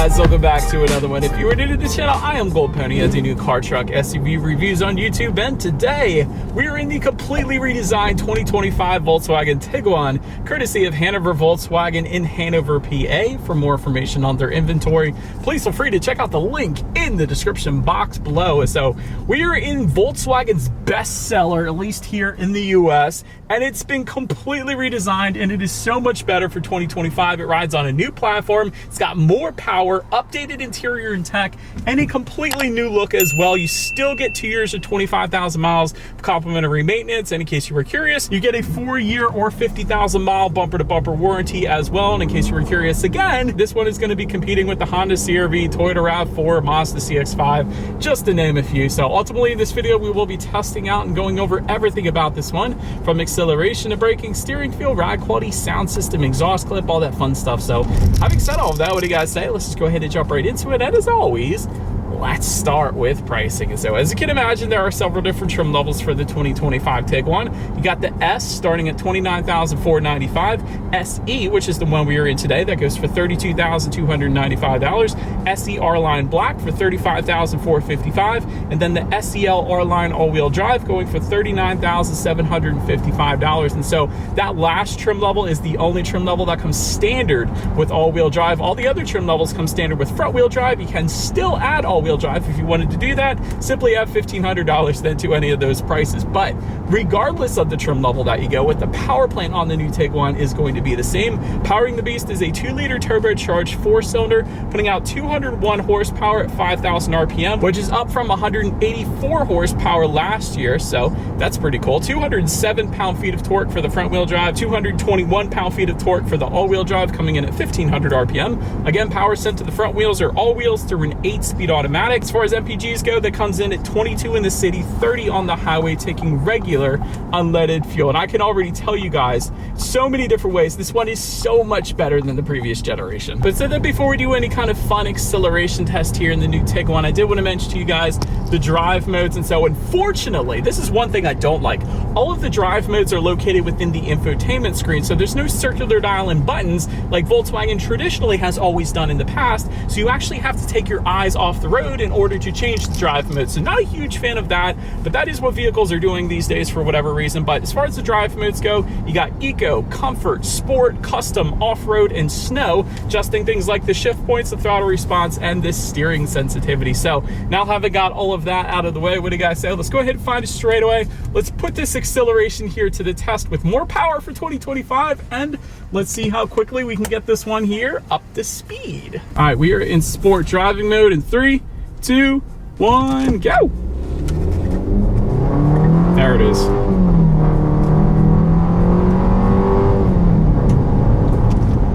guys, welcome back to another one. If you are new to this channel, I am Gold Pony. I do new car, truck, SUV reviews on YouTube, and today we are in the completely redesigned 2025 Volkswagen Tiguan, courtesy of Hanover Volkswagen in Hanover, PA. For more information on their inventory, please feel free to check out the link in the description box below. So we are in Volkswagen's bestseller, at least here in the US, and it's been completely redesigned, and it is so much better for 2025. It rides on a new platform. It's got more power, updated interior and tech, and a completely new look as well. You still get 2 years or 25,000 miles of complimentary maintenance. And in case you were curious, you get a 4-year or 50,000 mile bumper to bumper warranty as well. And in case you were curious again, this one is going to be competing with the Honda CR-V, Toyota RAV4, Mazda CX-5, just to name a few. So ultimately in this video, we will be testing out and going over everything about this one, from acceleration to braking, steering feel, ride quality, sound system, exhaust clip, all that fun stuff. So having said all of that, what do you guys say? Let's just go ahead and jump right into it. And as always, let's start with pricing. And so as you can imagine, there are several different trim levels for the 2025 Tiguan. You got the S starting at $29,495, SE, which is the one we are in today, that goes for $32,295, SE R-Line Black for $35,455, and then the SEL R-Line all-wheel drive going for $39,755. And so that last trim level is the only trim level that comes standard with all-wheel drive. All the other trim levels come standard with front-wheel drive. You can still add all-wheel drive if you wanted to do that. Simply add $1,500 then to any of those prices. But regardless of the trim level that you go with, the power plant on the new Tiguan is going to be the same. Powering the beast is a 2-liter turbocharged 4-cylinder, putting out 201 horsepower at 5,000 RPM, which is up from 184 horsepower last year. So that's pretty cool. 207 pound-feet of torque for the front-wheel drive, 221 pound-feet of torque for the all-wheel drive, coming in at 1,500 RPM. Again, power sent to the front wheels are all wheels through an 8-speed automatic. As far as MPGs go, that comes in at 22 in the city, 30 on the highway, taking regular unleaded fuel. And I can already tell you guys so many different ways this one is so much better than the previous generation. But so that before we do any kind of fun acceleration test here in the new Tiguan, I did want to mention to you guys the drive modes. And so unfortunately, this is one thing I don't like. All of the drive modes are located within the infotainment screen, so there's no circular dial and buttons like Volkswagen traditionally has always done in the past. So you actually have to take your eyes off the road in order to change the drive mode. So not a huge fan of that, but that is what vehicles are doing these days for whatever reason. But as far as the drive modes go, you got eco, comfort, sport, custom, off-road, and snow, adjusting things like the shift points, the throttle response, and the steering sensitivity. So now having got all of that out of the way, what do you guys say? Let's go ahead and find it straight away. Let's put this acceleration here to the test with more power for 2025, and let's see how quickly we can get this one here up to speed. All right, we are in sport driving mode in 3, 2, 1, go. There it is.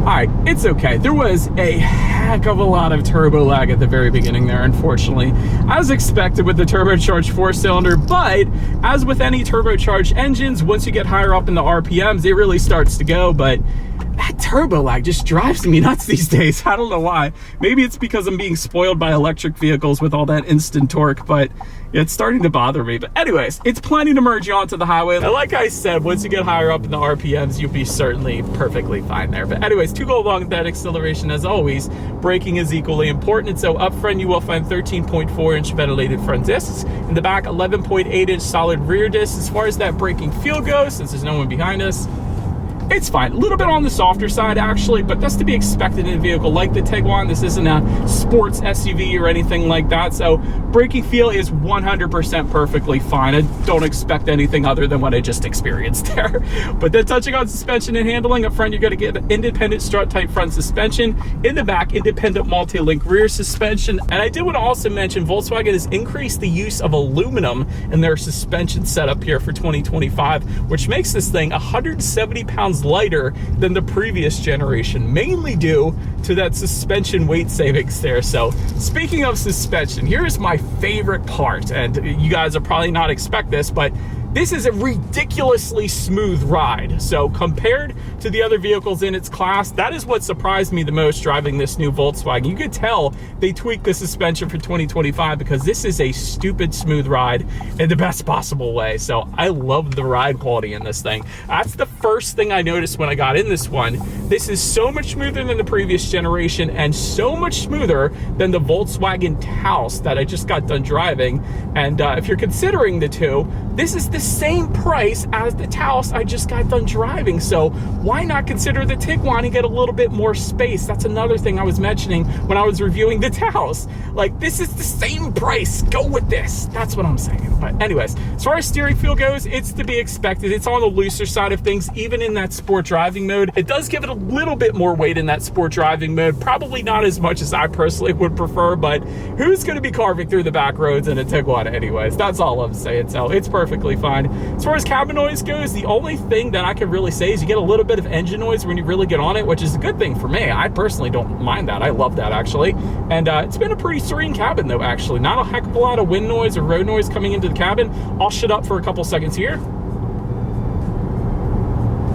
All right, it's okay. There was a heck of a lot of turbo lag at the very beginning there, unfortunately, as expected with the turbocharged 4-cylinder. But as with any turbocharged engines, once you get higher up in the RPMs, it really starts to go. But that turbo lag just drives me nuts these days. I don't know why. Maybe it's because I'm being spoiled by electric vehicles with all that instant torque, but it's starting to bother me. But anyways, it's plenty to merge you onto the highway. And like I said, once you get higher up in the RPMs, you'll be certainly perfectly fine there. But anyways, to go along with that acceleration, as always, braking is equally important. And so up front, you will find 13.4-inch ventilated front discs. In the back, 11.8-inch solid rear discs. As far as that braking feel goes, since there's no one behind us, it's fine. A little bit on the softer side, actually, but that's to be expected in a vehicle like the Tiguan. This isn't a sports SUV or anything like that, so braking feel is 100% perfectly fine. I don't expect anything other than what I just experienced there. But then touching on suspension and handling, up front, you're going to get independent strut-type front suspension. In the back, independent multi-link rear suspension. And I did want to also mention Volkswagen has increased the use of aluminum in their suspension setup here for 2025, which makes this thing 170 pounds lighter than the previous generation, mainly due to that suspension weight savings there. So speaking of suspension, here's my favorite part, and you guys will probably not expect this, but This is a ridiculously smooth ride. So compared to the other vehicles in its class, that is what surprised me the most driving this new Volkswagen. You could tell they tweaked the suspension for 2025 because this is a stupid smooth ride in the best possible way. So I love the ride quality in this thing. That's the first thing I noticed when I got in this one. This is so much smoother than the previous generation and so much smoother than the Volkswagen Taos that I just got done driving. And if you're considering the two, this is the same price as the Taos I just got done driving. So why not consider the Tiguan and get a little bit more space? That's another thing I was mentioning when I was reviewing the Taos. Like, this is the same price. Go with this. That's what I'm saying. But anyways, as far as steering feel goes, it's to be expected. It's on the looser side of things, even in that sport driving mode. It does give it a little bit more weight in that sport driving mode. Probably not as much as I personally would prefer, but who's going to be carving through the back roads in a Tiguan anyways? That's all I'm saying. So it's perfectly fine. As far as cabin noise goes, the only thing that I can really say is you get a little bit of engine noise when you really get on it, which is a good thing for me. I personally don't mind that. I love that, actually. And it's been a pretty serene cabin, though, actually. Not a heck of a lot of wind noise or road noise coming into the cabin. I'll shut up for a couple seconds here.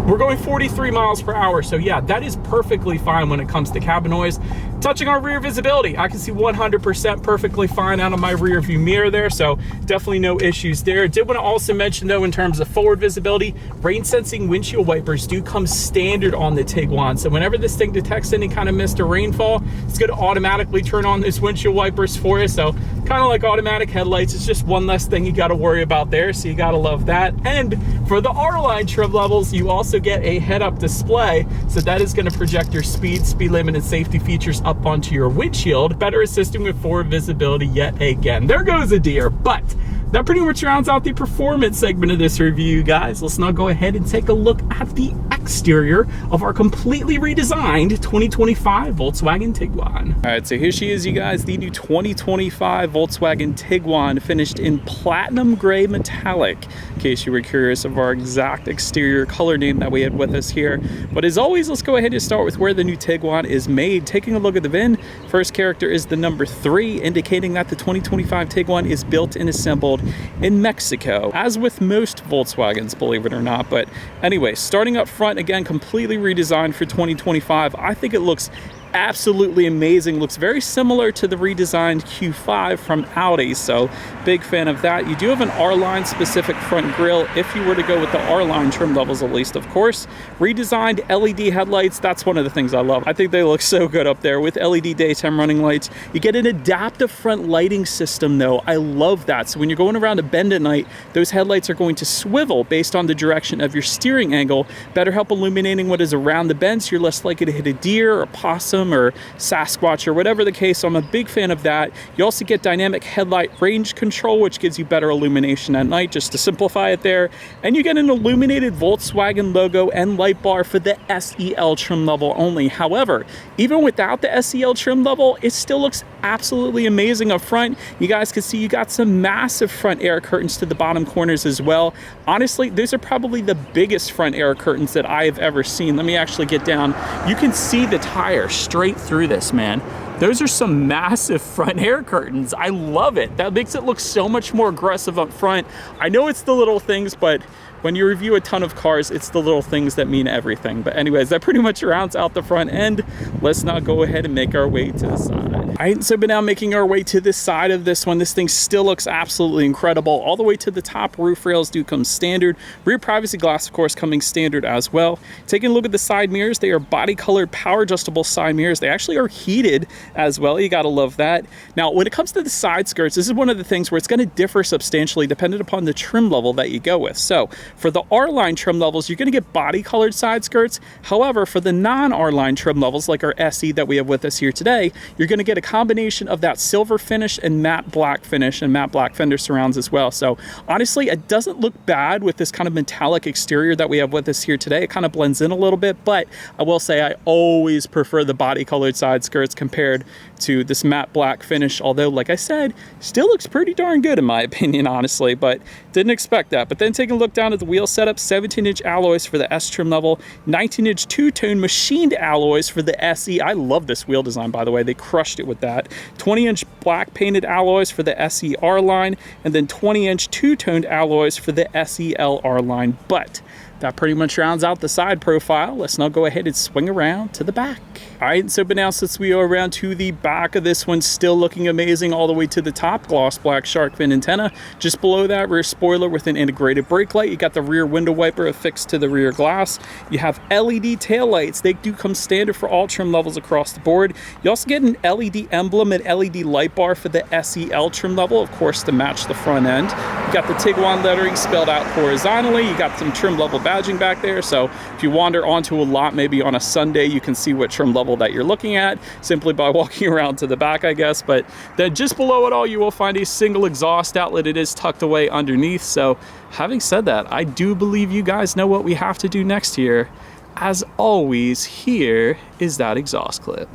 We're going 43 miles per hour, so yeah, that is perfectly fine when it comes to cabin noise. Touching on rear visibility, I can see 100% perfectly fine out of my rear view mirror there, so definitely no issues there. Did want to also mention, though, in terms of forward visibility, rain sensing windshield wipers do come standard on the Tiguan, so whenever this thing detects any kind of mist or rainfall, it's going to automatically turn on those windshield wipers for you. So kind of like automatic headlights, it's just one less thing you got to worry about there, so you got to love that. And for the R-Line trim levels, you also get a head-up display, so that is going to project your speed limit, and safety features up onto your windshield, better assisting with forward visibility yet again. There goes a deer. But that pretty much rounds out the performance segment of this review, guys. Let's now go ahead and take a look at the exterior of our completely redesigned 2025 Volkswagen Tiguan. All right, so here she is, you guys, the new 2025 Volkswagen Tiguan, finished in platinum gray metallic, in case you were curious of our exact exterior color name that we had with us here. But as always, let's go ahead and start with where the new Tiguan is made. Taking a look at the VIN, first character is the number 3, indicating that the 2025 Tiguan is built and assembled in Mexico, as with most Volkswagens, believe it or not. But anyway, starting up front, again, completely redesigned for 2025. I think it looks absolutely amazing. Looks very similar to the redesigned Q5 from Audi, so big fan of that. You do have an R-Line specific front grille if you were to go with the R-Line trim levels, at least, of course. Redesigned LED headlights, that's one of the things I love. I think they look so good up there with LED daytime running lights. You get an adaptive front lighting system, though. I love that. So when you're going around a bend at night, those headlights are going to swivel based on the direction of your steering angle, better help illuminating what is around the bend, so you're less likely to hit a deer or possum or Sasquatch or whatever the case. So I'm a big fan of that. You also get dynamic headlight range control, which gives you better illumination at night, just to simplify it there. And you get an illuminated Volkswagen logo and light bar for the SEL trim level only. However, even without the SEL trim level, it still looks absolutely amazing up front. You guys can see you got some massive front air curtains to the bottom corners as well. Honestly, those are probably the biggest front air curtains that I have ever seen. Let me actually get down. You can see the tire straight through this, man. Those are some massive front air curtains. I love it. That makes it look so much more aggressive up front. I know it's the little things, but when you review a ton of cars, it's the little things that mean everything. But anyways, that pretty much rounds out the front end. Let's now go ahead and make our way to the side. All right, so we're now making our way to this side of this one. This thing still looks absolutely incredible. All the way to the top, roof rails do come standard. Rear privacy glass, of course, coming standard as well. Taking a look at the side mirrors, they are body colored, power adjustable side mirrors. They actually are heated as well. You gotta love that. Now, when it comes to the side skirts, this is one of the things where it's gonna differ substantially depending upon the trim level that you go with. So for the R-Line trim levels, you're gonna get body colored side skirts. However, for the non-R-Line trim levels, like our SE that we have with us here today, you're gonna get a combination of that silver finish and matte black finish and matte black fender surrounds as well. So honestly, it doesn't look bad with this kind of metallic exterior that we have with us here today. It kind of blends in a little bit, but I will say I always prefer the body colored side skirts compared to this matte black finish, although like I said, still looks pretty darn good in my opinion, honestly, but didn't expect that. But then taking a look down of the wheel setup, 17-inch alloys for the S trim level, 19-inch two-tone machined alloys for the SE. I love this wheel design, by the way. They crushed it with that. 20-inch black painted alloys for the SE R line, and then 20-inch two-toned alloys for the SEL R line. But that pretty much rounds out the side profile. Let's now go ahead and swing around to the back. All right, so but now since we are around to the back of this one, still looking amazing all the way to the top. Gloss black shark fin antenna. Just below that, rear spoiler with an integrated brake light. You got the rear window wiper affixed to the rear glass. You have LED taillights. They do come standard for all trim levels across the board. You also get an LED emblem and LED light bar for the SEL trim level, of course, to match the front end. You got the Tiguan lettering spelled out horizontally. You got some trim level badging back there, so if you wander onto a lot, maybe on a Sunday, you can see what trim level that you're looking at simply by walking around to the back, I guess. But then just below it all, you will find a single exhaust outlet. It is tucked away underneath. So having said that, I do believe you guys know what we have to do next here. As always, here is that exhaust clip.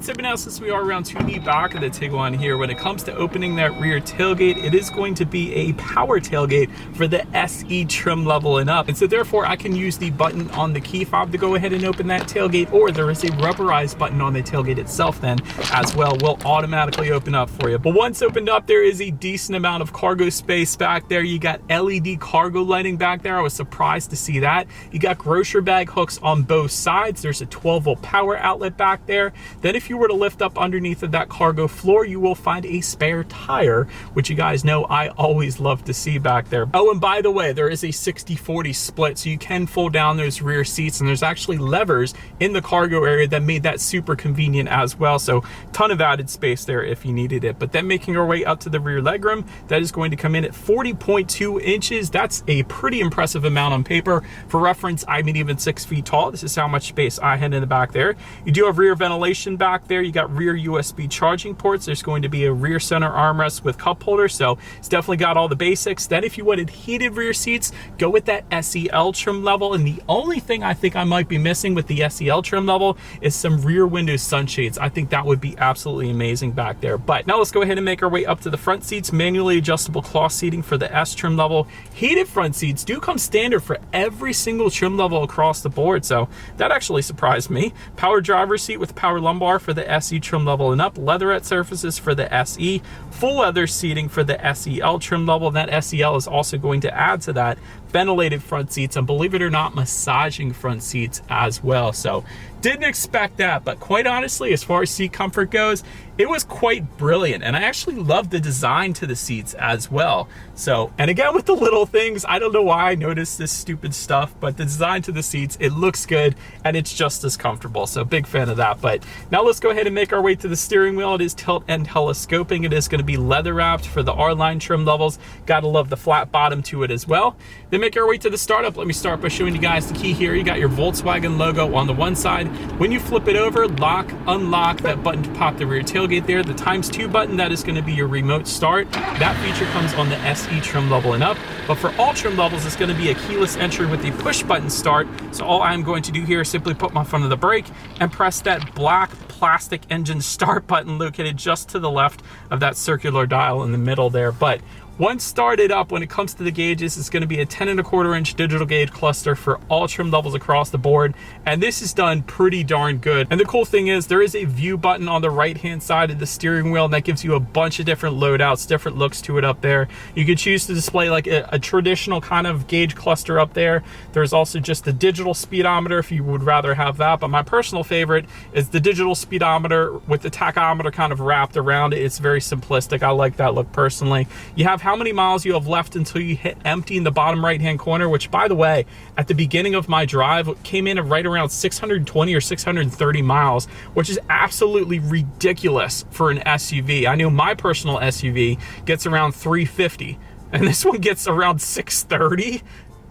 So now since we are around to the back of the Tiguan here, when it comes to opening that rear tailgate, it is going to be a power tailgate for the SE trim level and up. And so therefore I can use the button on the key fob to go ahead and open that tailgate, or there is a rubberized button on the tailgate itself then as well, will automatically open up for you. But once opened up, there is a decent amount of cargo space back there. You got LED cargo lighting back there. I was surprised to see that. You got grocery bag hooks on both sides. There's a 12-volt power outlet back there. Then if you were to lift up underneath of that cargo floor, you will find a spare tire, which you guys know I always love to see back there. Oh, and by the way, there is a 60-40 split, so you can fold down those rear seats, and there's actually levers in the cargo area that made that super convenient as well. So ton of added space there if you needed it. But then making our way up to the rear legroom, that is going to come in at 40.2 inches. That's a pretty impressive amount on paper. For reference, I'm even 6 feet tall. This is how much space I had in the back there. You do have rear ventilation back there. You got rear USB charging ports. There's going to be a rear center armrest with cup holder, so it's definitely got all the basics. Then if you wanted heated rear seats, go with that SEL trim level. And the only thing I think I might be missing with the SEL trim level is some rear window sunshades. I think that would be absolutely amazing back there. But now let's go ahead and make our way up to the front seats. Manually adjustable cloth seating for the S trim level. Heated front seats do come standard for every single trim level across the board, so that actually surprised me. Power driver's seat with power lumbar for the SE trim level and up. Leatherette surfaces for the SE. Full leather seating for the SEL trim level. And that SEL is also going to add to that ventilated front seats, and believe it or not, massaging front seats as well. So didn't expect that, but quite honestly, as far as seat comfort goes, it was quite brilliant. And I actually love the design to the seats as well. So, and again, with the little things, I don't know why I noticed this stupid stuff, but the design to the seats, it looks good and it's just as comfortable. So big fan of that. But now let's go ahead and make our way to the steering wheel. It is tilt and telescoping. It is going to be leather wrapped for the R-line trim levels. Gotta love the flat bottom to it as well. Then make our way to the startup. Let me start by showing you guys the key here. You got your Volkswagen logo on the one side. When you flip it over, lock, unlock, that button to pop the rear tailgate there. The ×2 button, that is going to be your remote start. That feature comes on the SE trim level and up. But for all trim levels, it's going to be a keyless entry with the push button start. So all I'm going to do here is simply put my foot on the brake and press that black plastic engine start button located just to the left of that circular dial in the middle there. But once started up, when it comes to the gauges, it's going to be a 10¼ inch digital gauge cluster for all trim levels across the board. And this is done pretty darn good. And the cool thing is there is a view button on the right-hand side of the steering wheel, and that gives you a bunch of different loadouts, different looks to it up there. You could choose to display like a traditional kind of gauge cluster up there. There's also just the digital speedometer if you would rather have that. But my personal favorite is the digital speedometer with the tachometer kind of wrapped around it. It's very simplistic. I like that look personally. You have how many miles you have left until you hit empty in the bottom right-hand corner, which, by the way, at the beginning of my drive came in at right around 620 or 630 miles, which is absolutely ridiculous for an SUV. I know my personal SUV gets around 350, and this one gets around 630.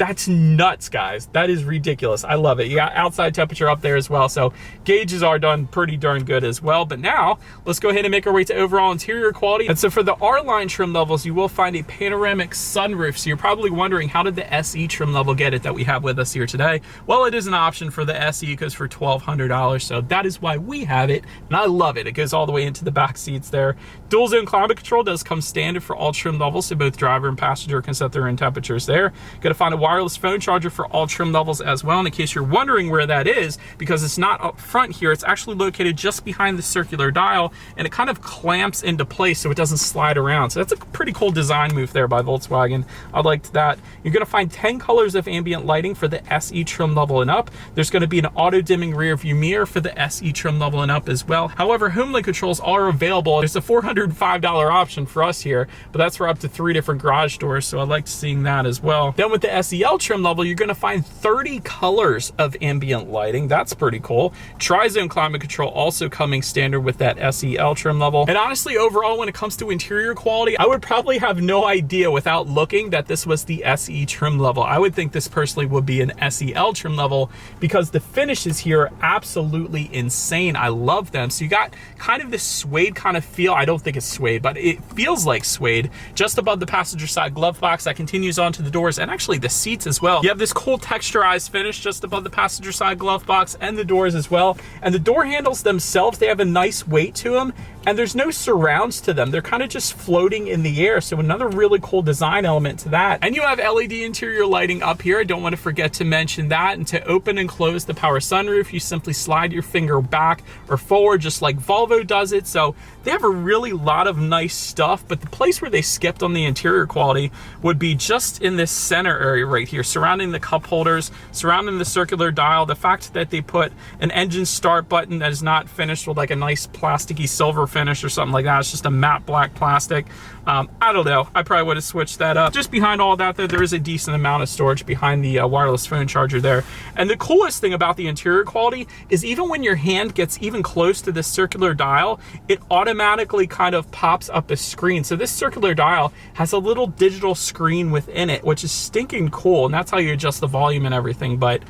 That's nuts, guys. That is ridiculous. I love it. You got outside temperature up there as well, so gauges are done pretty darn good as well. But now let's go ahead and make our way to overall interior quality. And so for the R-Line trim levels, you will find a panoramic sunroof. So you're probably wondering, how did the SE trim level get it that we have with us here today? Well, it is an option for the SE, because for $1,200, so that is why we have it, and I love it. It goes all the way into the back seats there. Dual zone climate control does come standard for all trim levels, so both driver and passenger can set their own temperatures there. Gonna find a wireless phone charger for all trim levels as well. And in case you're wondering where that is, because it's not up front here, it's actually located just behind the circular dial, and it kind of clamps into place so it doesn't slide around. So that's a pretty cool design move there by Volkswagen. I liked that. You're gonna find 10 colors of ambient lighting for the SE trim level and up. There's gonna be an auto dimming rear view mirror for the SE trim level and up as well. However, home link controls are available. There's a $405 option for us here, but that's for up to 3 different garage doors, so I liked seeing that as well. Then with the SEL trim level, you're gonna find 30 colors of ambient lighting. That's pretty cool. Tri-zone climate control also coming standard with that SEL trim level. And honestly, overall, when it comes to interior quality, I would probably have no idea without looking that this was the SE trim level. I would think this personally would be an SEL trim level, because the finishes here are absolutely insane. I love them. So you got kind of this suede kind of feel. I don't think it's suede, but it feels like suede just above the passenger side glove box that continues onto the doors, and actually the seats as well. You have this cool texturized finish just above the passenger side glove box and the doors as well. And the door handles themselves, they have a nice weight to them, and there's no surrounds to them. They're kind of just floating in the air. So another really cool design element to that. And you have LED interior lighting up here. I don't want to forget to mention that. And to open and close the power sunroof, you simply slide your finger back or forward, just like Volvo does it. So they have a really lot of nice stuff, but the place where they skipped on the interior quality would be just in this center area right here, surrounding the cup holders, surrounding the circular dial. The fact that they put an engine start button that is not finished with like a nice plasticky silver finish or something like that. It's just a matte black plastic. I don't know. I probably would have switched that up. Just behind all that, though, there is a decent amount of storage behind the wireless phone charger there. And the coolest thing about the interior quality is even when your hand gets even close to the circular dial, it automatically kind of pops up a screen. So this circular dial has a little digital screen within it, which is stinking cool. And that's how you adjust the volume and everything. But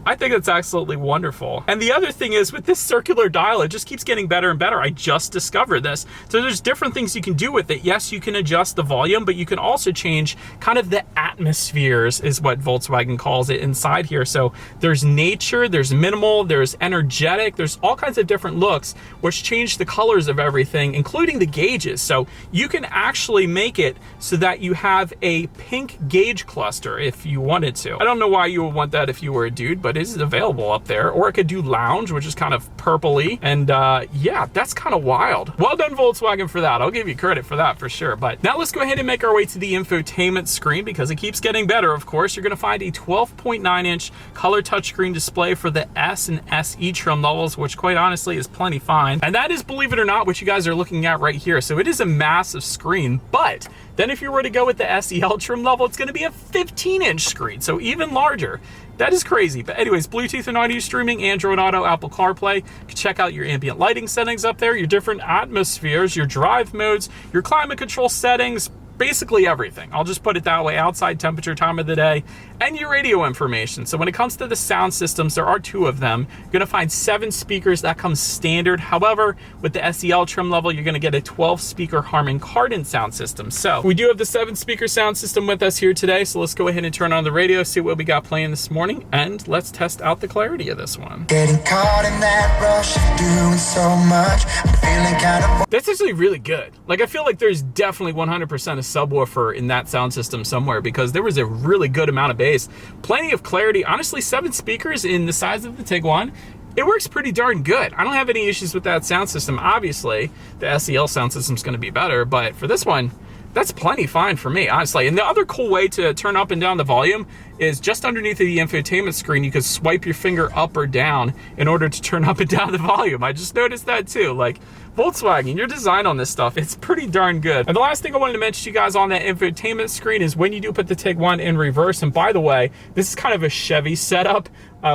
I think it's absolutely wonderful. And the other thing is, with this circular dial, it just keeps getting better and better. I just discovered this. So there's different things you can do with it. Yes, you can adjust the volume, but you can also change kind of the atmospheres, is what Volkswagen calls it, inside here. So there's nature, there's minimal, there's energetic, there's all kinds of different looks, which change the colors of everything, including the gauges. So you can actually make it so that you have a pink gauge cluster if you wanted to. I don't know why you would want that if you were a dude, but it is available up there. Or it could do lounge, which is kind of purpley. And yeah, that's kind of wild. Well done, Volkswagen, for that. I'll give you credit for that for sure. But now let's go ahead and make our way to the infotainment screen, because it keeps getting better, of course. You're going to find a 12.9-inch color touchscreen display for the S and SE trim levels, which quite honestly is plenty fine. And that is, believe it or not, what you guys are looking at right here. So it is a massive screen, but then if you were to go with the SEL trim level, it's going to be a 15-inch screen, so even larger. That is crazy. But anyways, Bluetooth and audio streaming, Android Auto, Apple CarPlay. You can check out your ambient lighting settings up there, your different atmospheres, your drive modes, your climate control settings, basically everything. I'll just put it that way: outside temperature, time of the day, and your radio information. So when it comes to the sound systems, there are 2 of them. You're gonna find 7 speakers. That comes standard. However, with the SEL trim level, you're gonna get a 12-speaker Harman Kardon sound system. So we do have the 7-speaker sound system with us here today. So let's go ahead and turn on the radio, see what we got playing this morning, and let's test out the clarity of this one. Getting caught in that rush, doing so much, I'm feeling kind of... That's actually really good. Like, I feel like there's definitely 100% a subwoofer in that sound system somewhere, because there was a really good amount of bass, plenty of clarity. Honestly, 7 speakers in the size of the Tiguan, it works pretty darn good. I don't have any issues with that sound system. Obviously, the SEL sound system is going to be better, but for this one, that's plenty fine for me, honestly. And the other cool way to turn up and down the volume is just underneath the infotainment screen. You can swipe your finger up or down in order to turn up and down the volume. I just noticed that too. Like, Volkswagen, your design on this stuff, it's pretty darn good. And the last thing I wanted to mention to you guys on that infotainment screen is when you do put the Tiguan in reverse, and by the way, this is kind of a Chevy setup.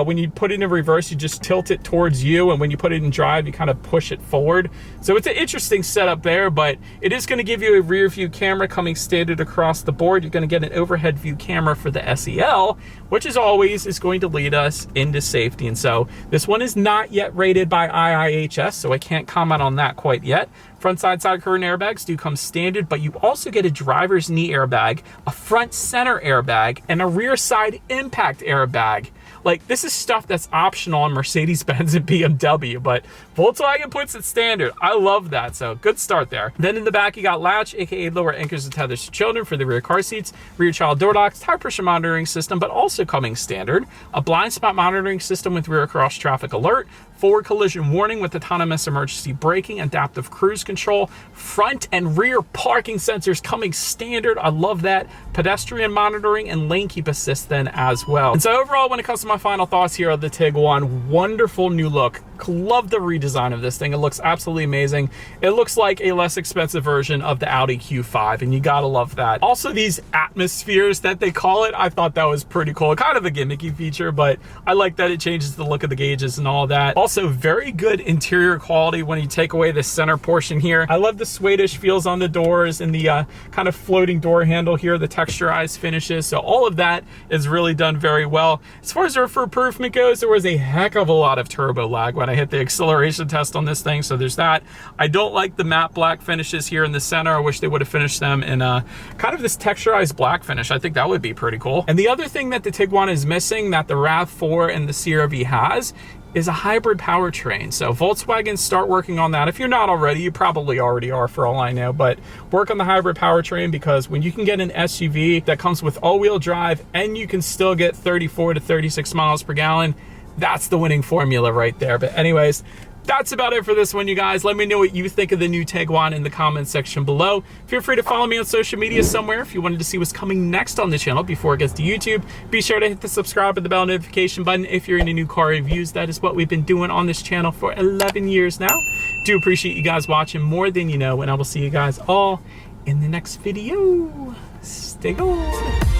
When you put it in reverse, you just tilt it towards you, and when you put it in drive, you kind of push it forward. So it's an interesting setup there, but it is going to give you a rear view camera coming standard across the board. You're going to get an overhead view camera for the SEL. well, which as always is going to lead us into safety. And so this one is not yet rated by IIHS, so I can't comment on that quite yet. Front side curtain airbags do come standard, but you also get a driver's knee airbag, a front center airbag, and a rear side impact airbag. Like, this is stuff that's optional on Mercedes-Benz and BMW, but Volkswagen puts it standard. I love that, so good start there. Then in the back, you got latch, aka lower anchors and tethers to children for the rear car seats, rear child door locks, tire pressure monitoring system, but also coming standard, a blind spot monitoring system with rear cross traffic alert, forward collision warning with autonomous emergency braking, adaptive cruise control, front and rear parking sensors coming standard. I love that. Pedestrian monitoring and lane keep assist then as well. And so overall, when it comes to my final thoughts here of the Tiguan, wonderful new look. Love the redesign of this thing. It looks absolutely amazing. It looks like a less expensive version of the Audi Q5, and you gotta love that. Also, these atmospheres that they call it, I thought that was pretty cool. Kind of a gimmicky feature, but I like that it changes the look of the gauges and all that. Also, very good interior quality when you take away the center portion here. I love the Swedish feels on the doors and the kind of floating door handle here, the texturized finishes. So all of that is really done very well. As far as roof improvement goes, there was a heck of a lot of turbo lag when I hit the acceleration test on this thing, so there's that. I don't like the matte black finishes here in the center. I wish they would have finished them in kind of this texturized black finish. I think that would be pretty cool. And the other thing that the Tiguan is missing that the RAV4 and the CR-V has is a hybrid powertrain. So Volkswagen, start working on that. If you're not already, you probably already are for all I know, but work on the hybrid powertrain, because when you can get an SUV that comes with all-wheel drive and you can still get 34 to 36 miles per gallon, that's the winning formula right there. But anyways, that's about it for this one, you guys. Let me know what you think of the new Tiguan in the comments section below. Feel free to follow me on social media somewhere if you wanted to see what's coming next on the channel before it gets to YouTube. Be sure to hit the subscribe and the bell notification button if you're into new car reviews. That is what we've been doing on this channel for 11 years now. Do appreciate you guys watching more than you know, and I will see you guys all in the next video. Stay gold.